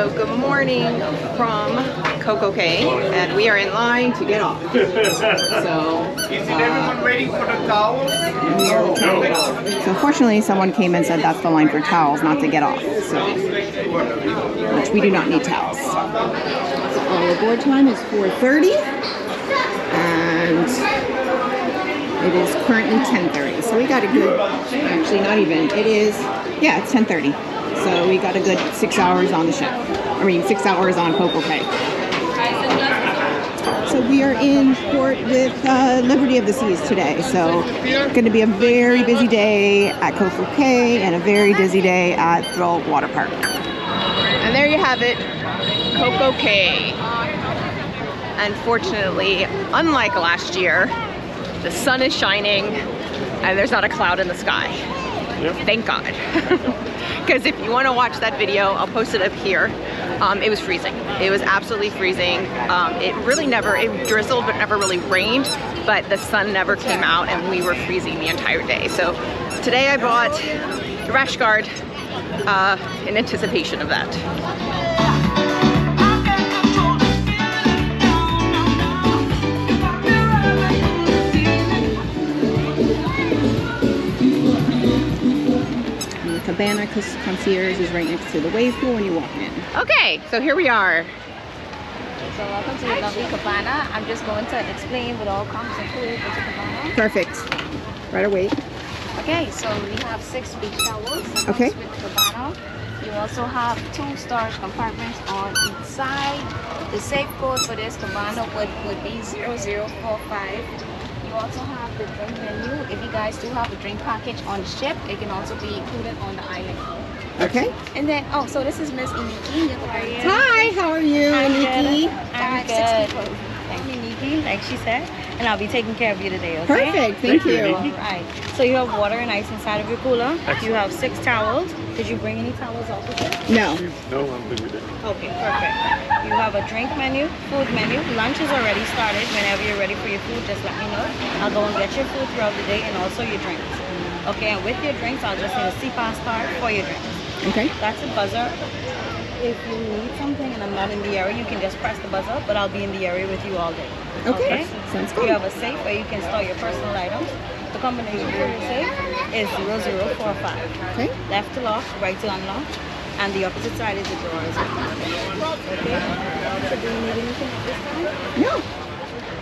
So good morning from Cococay, and we are in line to get off. So is everyone waiting for the towels? We are trying to get off. So fortunately, someone came and said that's the line for towels, not to get off. So, which we do not need towels. So our board time is 4:30, and it is currently 10:30. So we got a good, actually not even. It is, yeah, it's 10:30. So we got a good 6 hours on the ship. I mean, 6 hours on Cococay. So we are in port with Blvd of the Seas today. So it's going to be a very busy day at Cococay and a very busy day at Thrill Waterpark. And there you have it, Cococay. Unfortunately, unlike last year, the sun is shining and there's not a cloud in the sky. Yep. Thank God. Because if you want to watch that video, I'll post it up here. It was freezing. It was absolutely freezing. It really never, it drizzled but never really rained, but the sun never came out and we were freezing the entire day. So today I bought the rash guard in anticipation of that. Cabana concierge is right next to the wave pool when you walk in. Okay, so here we are. So welcome to the Blvd Cabana. I'm just going to explain what all comes included with the cabana. Perfect. Right away. Okay, so we have 6 beach towels that okay. comes with the cabana. You also have 2 storage compartments on each side. The safe code for this cabana would be 0045. You also have the drink menu. If you guys do have a drink package on the ship, it can also be included on the island. Okay. And then, oh, so this is Miss Iniki. How are you? Hi, how are you, Iniki? I'm good. Thank you, Nikki, like she said. And I'll be taking care of you today, okay? Perfect, thank you. All right. So you have water and ice inside of your cooler. Excellent. You have 6 towels. Did you bring any towels off with you? No. No, I'm good with it. Okay, perfect. You have a drink menu, food menu. Lunch is already started. Whenever you're ready for your food, just let me know. I'll go and get your food throughout the day and also your drinks. Okay, and with your drinks, I'll just need a surpassed card for your drinks. Okay. That's a buzzer. If you need something and I'm not in the area, you can just press the buzzer, but I'll be in the area with you all day. Okay. Sounds good. You have a safe where you can store your personal items. The combination for your safe is 0045. Okay. Left to lock, right to unlock, and the opposite side is the door as well. Okay. So do you need anything at this time? No.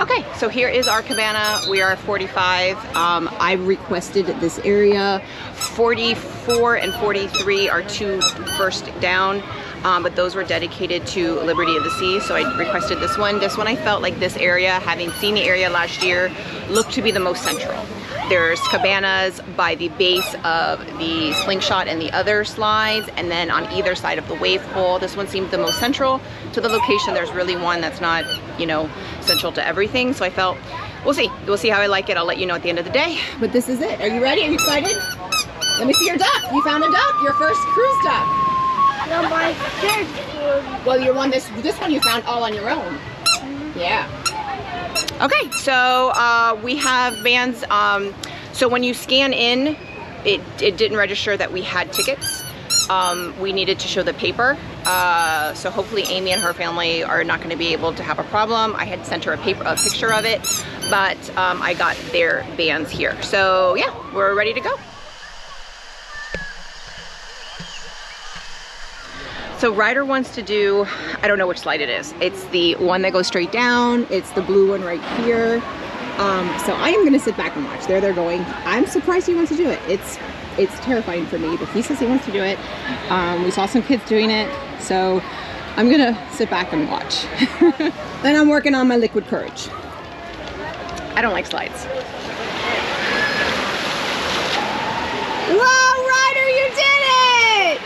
Okay, so here is our cabana. We are 45. I requested this area. 44 and 43 are 2 first down, but those were dedicated to Blvd of the Sea, so I requested this one. This one I felt like this area, having seen the area last year, looked to be the most central. There's cabanas by the base of the Slingshot and the other slides, and then on either side of the wave pool. This one seemed the most central to the location. There's really one that's not, you know, central to everything. So I felt, we'll see. We'll see how I like it. I'll let you know at the end of the day. But this is it. Are you ready? Are you excited? Let me see your duck. You found a duck. Your first cruise duck. No, my third. Well, you're one. This one you found all on your own. Yeah. Okay, so we have bands. So when you scan in, it didn't register that we had tickets. We needed to show the paper. So hopefully Amy and her family are not going to be able to have a problem. I had sent her a picture of it, but I got their bands here. So yeah, we're ready to go. So Ryder wants to do, I don't know which slide it is. It's the one that goes straight down. It's the blue one right here. So I am gonna sit back and watch. There they're going. I'm surprised he wants to do it. It's terrifying for me, but he says he wants to do it. We saw some kids doing it, so I'm gonna sit back and watch. Then I'm working on my liquid courage. I don't like slides. Whoa, Ryder, you did it!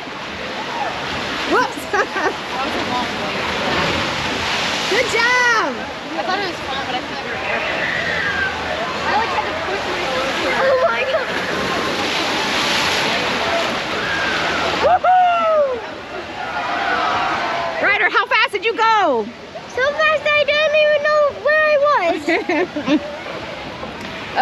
Whoops! That was a long way. Good job! I thought it was fun, but I thought you were careful. I like had to push myself. Oh my god. Woohoo! Ryder, how fast did you go? So fast I didn't even know where I was.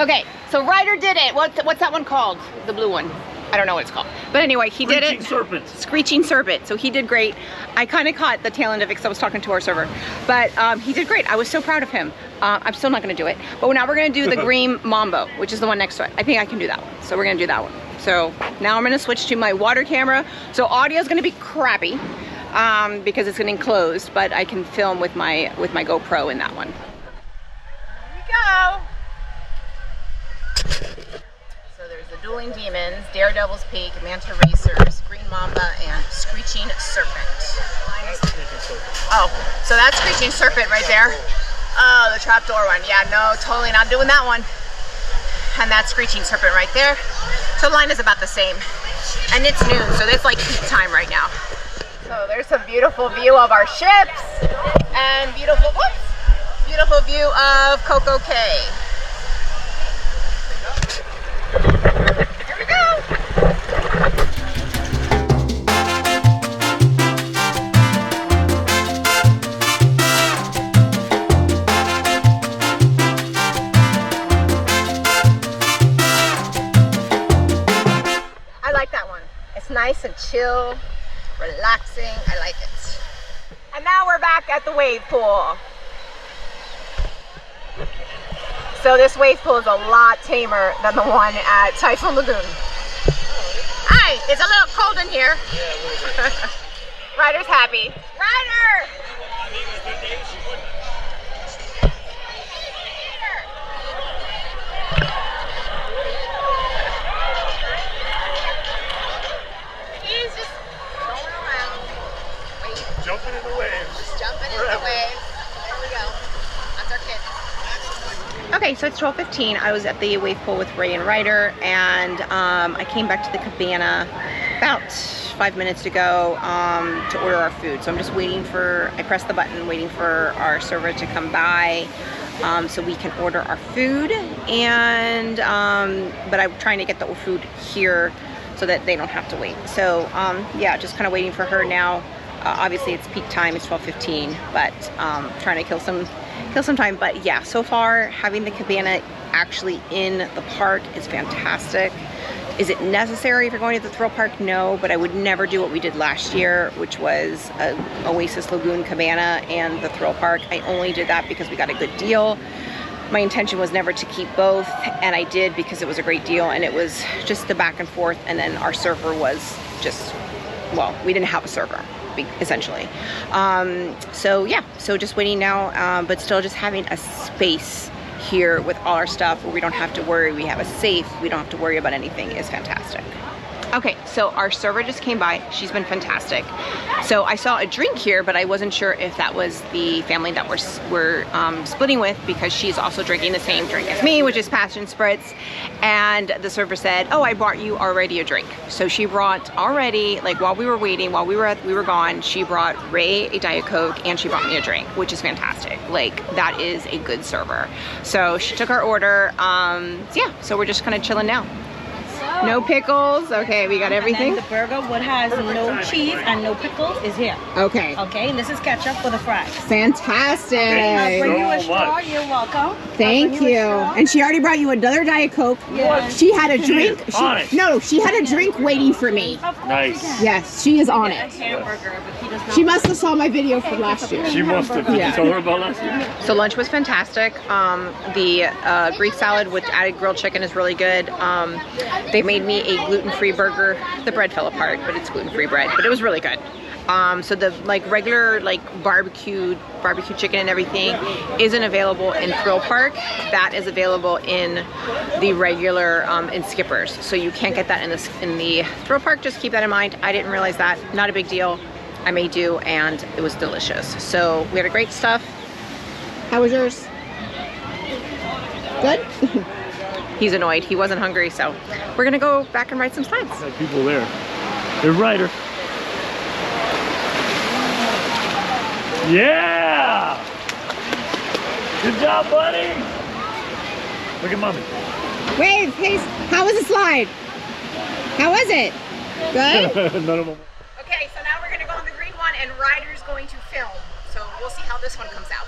Okay, so Ryder did it. What's that one called? The blue one. I don't know what it's called. But anyway, he did it. Serpent. Screeching Serpent. So he did great. I kind of caught the tail end of it because I was talking to our server. But he did great. I was so proud of him. I'm still not going to do it. But now we're going to do the green Mambo, which is the one next to it. I think I can do that one. So we're going to do that one. So now I'm going to switch to my water camera. So audio is going to be crappy because it's enclosed. But I can film with my GoPro in that one. Here we go. So there's the Dueling Demons, Daredevil's Peak, Manta Racers, Green Mamba, and Screeching Serpent. Oh, so that's Screeching Serpent right there. Oh, the trapdoor one. Yeah, no, totally not doing that one. And that's Screeching Serpent right there. So the line is about the same. And it's noon, so it's like peak time right now. So there's a beautiful view of our ships and beautiful view of Cococay. Here we go. I like that one. It's nice and chill, relaxing. I like it. And now we're back at the wave pool. So this wave pool is a lot tamer than the one at Typhoon Lagoon. Hi, it's a little cold in here. Ryder's happy. Ryder! He's just going around. Wait. Jumping in the waves. Just jumping in the waves. There we go. That's our kid. Okay, so it's 12:15. I was at the wave pool with Ray and Ryder, and I came back to the cabana about 5 minutes ago to order our food. So I'm just waiting for, I pressed the button, waiting for our server to come by so we can order our food. And but I'm trying to get the food here so that they don't have to wait. So yeah, just kind of waiting for her now. Obviously it's peak time, it's 12:15, but trying to kill some time. But yeah, so far having the cabana actually in the park is fantastic. Is it necessary if you're going to the thrill park? No, but I would never do what we did last year, which was a Oasis Lagoon cabana and the thrill park. I only did that because we got a good deal. My intention was never to keep both, and I did because it was a great deal, and it was just the back and forth. And then our server was just, well, we didn't have a server essentially. So yeah, so just waiting now, but still just having a space here with all our stuff where we don't have to worry. We have a safe, we don't have to worry about anything is fantastic. Okay, so our server just came by. She's been fantastic. So I saw a drink here, but I wasn't sure if that was the family that we're splitting with, because she's also drinking the same drink as me, which is Passion Spritz. And the server said, oh, I brought you already a drink. So she brought already, like while we were waiting, while we were gone, she brought Ray a Diet Coke and she brought me a drink, which is fantastic. Like, that is a good server. So she took our order. So yeah, so we're just kind of chilling now. No pickles. Okay, we got everything. And then the burger, what has no cheese and no pickles, is here. Okay. Okay, and this is ketchup for the fries. Fantastic. I'll bring you a so straw. much. You're welcome. Thank you. And she already brought you another Diet Coke. Yes. She had a drink. On it. No, she had a drink waiting for me. Of course Nice. you can. Yes, she is on A it. hamburger, but he does not. She must have saw my video from last year. She must have. Did Yeah. you tell her about last year? So lunch was fantastic. The Greek salad with added grilled chicken is really good. They made me a gluten-free burger. The bread fell apart, but it's gluten-free bread, but it was really good. So the regular barbecue chicken and everything isn't available in Thrill Park. That is available in the regular in Skippers. So you can't get that in the Thrill Park. Just keep that in mind. I didn't realize that. Not a big deal. I may do, and it was delicious. So we had a great stuff. How was yours? Good? He's annoyed. He wasn't hungry, so we're gonna go back and ride some slides. There are people there. There's Ryder. Yeah! Good job, buddy! Look at mommy. Wave, hey, how was the slide? How was it? Good? None of them. Okay, so now we're gonna go on the green one, and Ryder's going to film. So we'll see how this one comes out.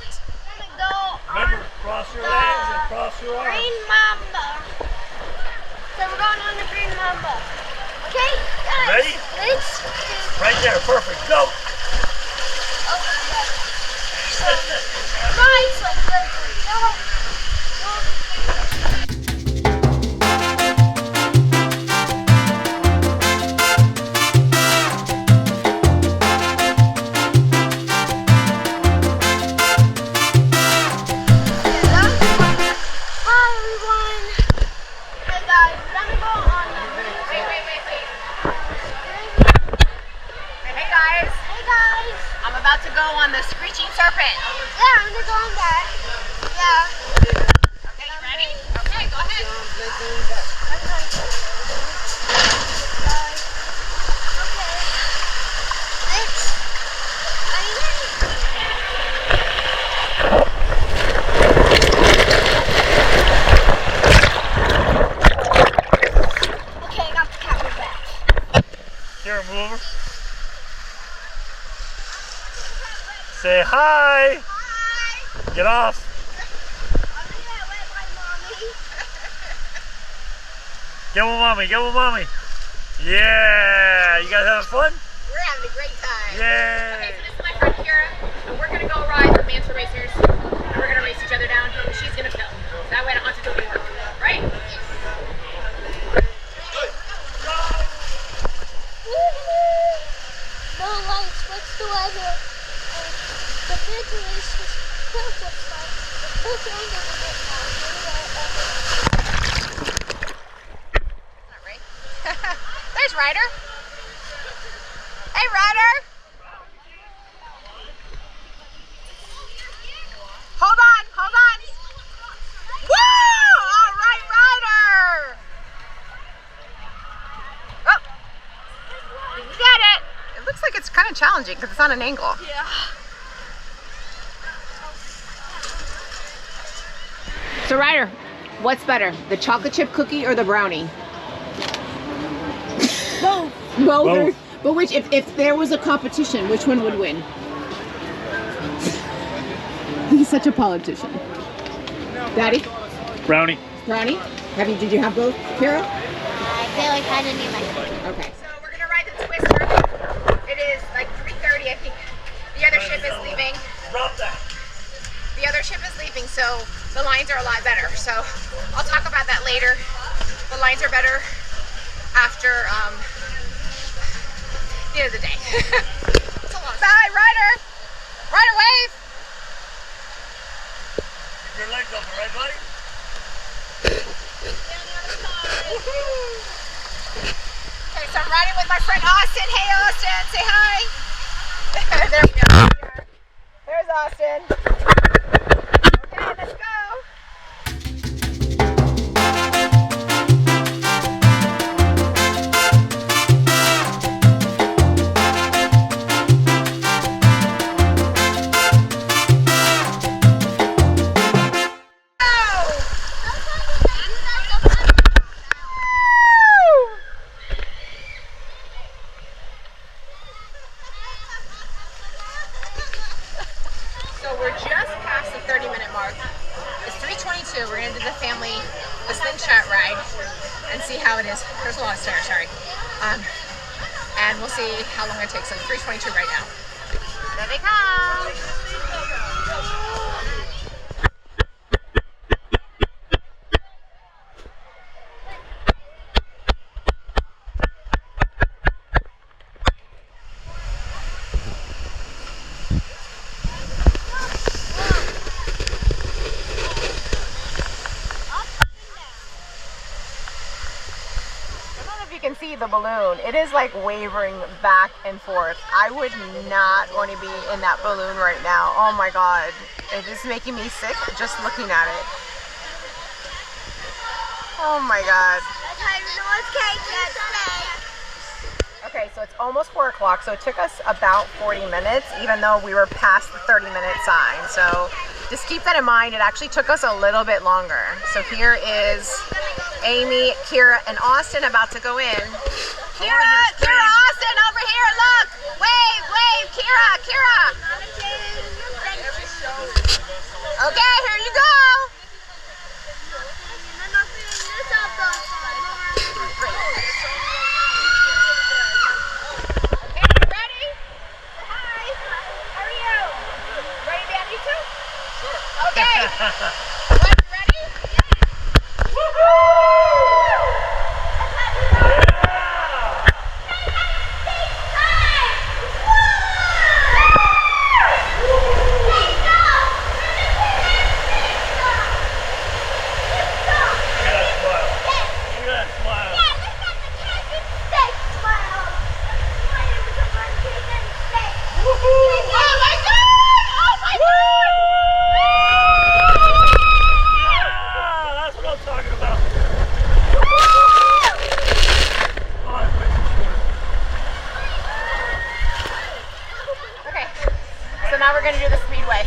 Remember, cross your legs and cross your arms. Green Mamba. So we're going on the Green Mamba. Okay, guys. Ready? Let's Right there, perfect. Go. rise like this. I'm about to go on the screeching serpent. Yeah, I'm gonna go on that. Yeah. Okay, you ready? Okay, go ahead. Okay, I got the camera back. Here, move over. Say hi. Hi. Get off. I'm here with my mommy. Get with mommy. Get with mommy. Yeah. You guys having fun? We're having a great time. Yay. Okay, so this is my friend Kira, and we're gonna go ride the Manta Racers, and we're gonna race each other down. She's gonna film. That way I don't have to do any work, right? No lights whatsoever. The big race is perfect, but the book end of it now. Not right. There's Ryder. Hey, Ryder. Hold on, hold on. Woo! All right, Ryder. Oh, you get it. It looks like it's kind of challenging because it's on an angle. Yeah. So Ryder, what's better, the chocolate chip cookie or the brownie? Both. Both. But which, if there was a competition, which one would win? He's such a politician. Daddy? Brownie. Brownie? Did you have both, Kira? I feel like I didn't need my phone. Okay. So we're gonna ride the Twister. It is like 3:30, I think. The other ship is leaving. Drop that. The other ship is leaving, so the lines are a lot better. So I'll talk about that later. The lines are better after the end of the day. It's a long time. Bye, Ryder. Ryder, wave. Keep your legs open, right, buddy? Okay, so I'm riding with my friend Austin. Hey, Austin, say hi. There we go. There's Austin. Okay, let's go. So we're just past the 30-minute mark. It's 3:22. We're gonna do the slingshot ride and see how it is. There's a lot of stairs, sorry. And we'll see how long it takes. So it's 3:22 right now. There they come. You can see the balloon. It is like wavering back and forth. I would not want to be in that balloon right now. Oh my god. It is making me sick just looking at it. Oh my god. Okay, so it's almost 4 o'clock, so it took us about 40 minutes, even though we were past the 30-minute sign. So just keep that in mind. It actually took us a little bit longer. So here is Amy, Kira, and Austin about to go in. Kira, Austin, over here, look! Wave, wave, Kira! Okay, here you go! now we're gonna do the speedway.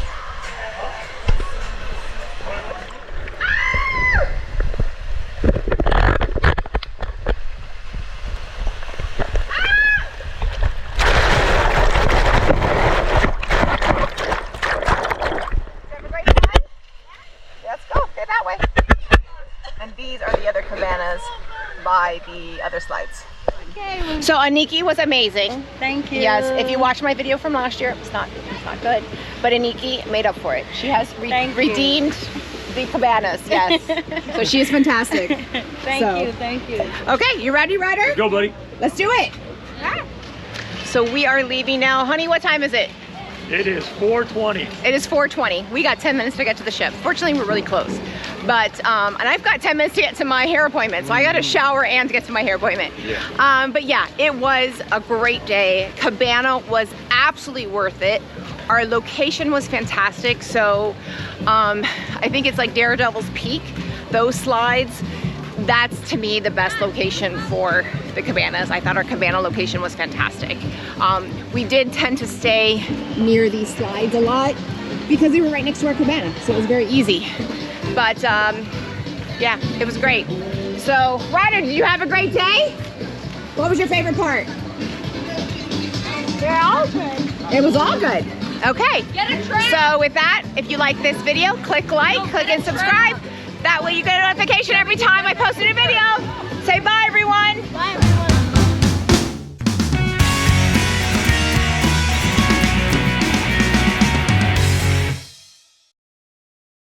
And these are the other cabanas by the other slides. Okay. So Aniki was amazing. Thank you. Yes, if you watch my video from last year, it's not good. But Aniki made up for it. She has redeemed the cabanas, yes. So she is fantastic. Thank you. Okay, you ready, Ryder? Let's go, buddy. Let's do it. So we are leaving now. Honey, what time is it? It is 4:20. It is 4:20. We got 10 minutes to get to the ship. Fortunately, we're really close. But, and I've got 10 minutes to get to my hair appointment. So I got to shower and to get to my hair appointment. Yeah. But yeah, it was a great day. Cabana was absolutely worth it. Our location was fantastic. So I think it's like Daredevil's Peak. Those slides, that's to me the best location for the cabanas. I thought our cabana location was fantastic. We did tend to stay near these slides a lot because they were right next to our cabana, so it was very easy. But yeah, it was great. So Ryder, did you have a great day? What was your favorite part? They're all good. It was all good. Okay. So with that, if you like this video, click like, click and subscribe. That way you get a notification every time I post a new video. Say bye, everyone. Bye.